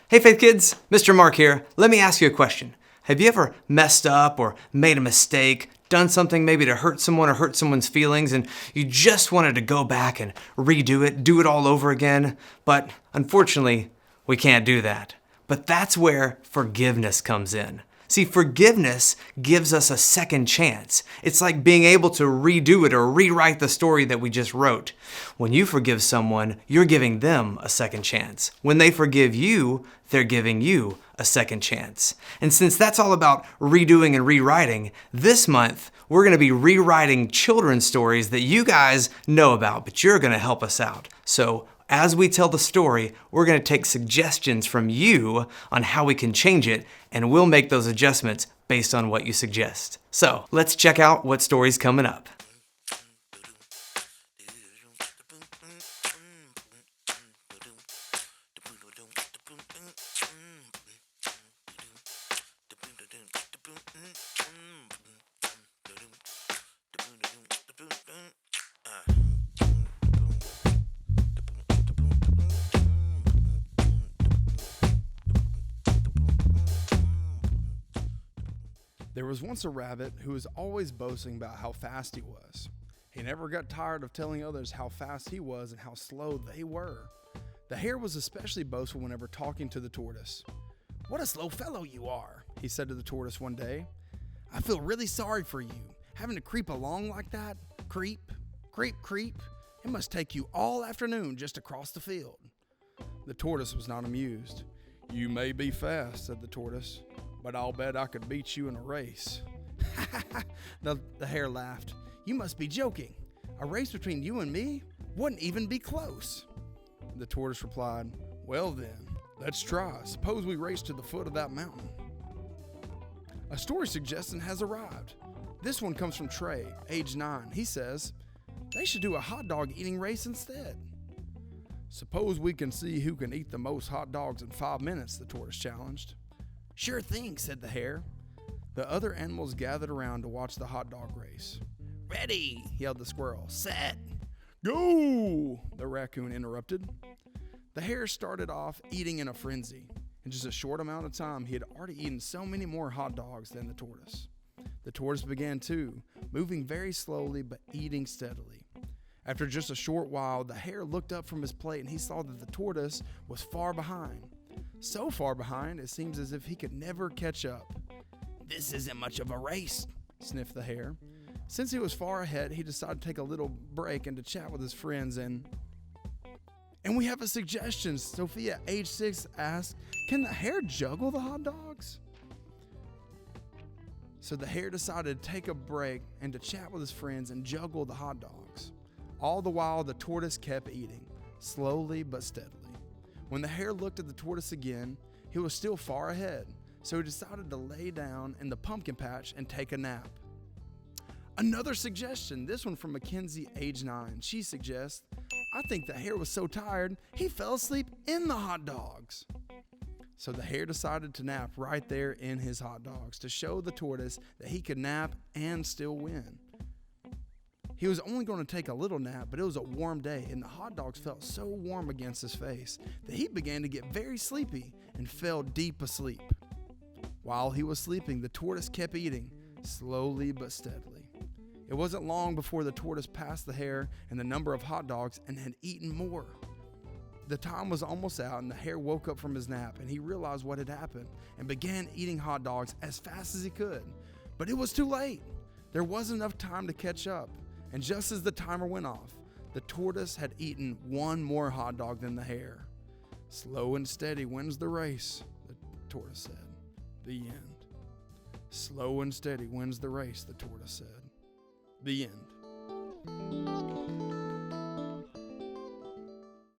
Hey Faith Kids, Mr. Mark here. Let me ask you a question. Have you ever messed up or made a mistake, done something maybe to hurt someone or hurt someone's feelings, and you just wanted to go back and redo it, do it all over again? But unfortunately, we can't do that. But that's where forgiveness comes in. See, forgiveness gives us a second chance. It's like being able to redo it or rewrite the story that we just wrote. When you forgive someone, you're giving them a second chance. When they forgive you, they're giving you a second chance. And since that's all about redoing and rewriting, this month we're going to be rewriting children's stories that you guys know about, but you're going to help us out. So as we tell the story, we're going to take suggestions from you on how we can change it, and we'll make those adjustments based on what you suggest. So let's check out what story's coming up. There was once a rabbit who was always boasting about how fast he was. He never got tired of telling others how fast he was and how slow they were. The hare was especially boastful whenever talking to the tortoise. "What a slow fellow you are," he said to the tortoise one day. "I feel really sorry for you, having to creep along like that. Creep, creep, creep. It must take you all afternoon just to cross the field." The tortoise was not amused. "You may be fast," said the tortoise, "but I'll bet I could beat you in a race." The hare laughed. "You must be joking. A race between you and me wouldn't even be close." The tortoise replied, "Well then, let's try. Suppose we race to the foot of that mountain." A story suggestion has arrived. This one comes from Trey, age 9. He says, "They should do a hot dog eating race instead." "Suppose we can see who can eat the most hot dogs in 5 minutes," the tortoise challenged. "Sure thing," said the hare. The other animals gathered around to watch the hot dog race. "Ready," yelled the squirrel. "Set. Go," the raccoon interrupted. The hare started off eating in a frenzy. In just a short amount of time, he had already eaten so many more hot dogs than the tortoise. The tortoise began too, moving very slowly but eating steadily. After just a short while, the hare looked up from his plate and he saw that the tortoise was far behind. So far behind, it seems as if he could never catch up. "This isn't much of a race," sniffed the hare. Since he was far ahead, he decided to take a little break and to chat with his friends. And we have a suggestion. Sophia, age 6, asked, "Can the hare juggle the hot dogs?" So the hare decided to take a break and to chat with his friends and juggle the hot dogs. All the while, the tortoise kept eating, slowly but steadily. When the hare looked at the tortoise again, he was still far ahead, so he decided to lay down in the pumpkin patch and take a nap. Another suggestion, this one from Mackenzie, age 9. She suggests, "I think the hare was so tired, he fell asleep in the hot dogs." So the hare decided to nap right there in his hot dogs to show the tortoise that he could nap and still win. He was only going to take a little nap, but it was a warm day, and the hot dogs felt so warm against his face that he began to get very sleepy and fell deep asleep. While he was sleeping, the tortoise kept eating, slowly but steadily. It wasn't long before the tortoise passed the hare and the number of hot dogs and had eaten more. The time was almost out, and the hare woke up from his nap, and he realized what had happened and began eating hot dogs as fast as he could. But it was too late. There wasn't enough time to catch up. And just as the timer went off, the tortoise had eaten one more hot dog than the hare. "Slow and steady wins the race," the tortoise said. The end. "Slow and steady wins the race," the tortoise said. The end.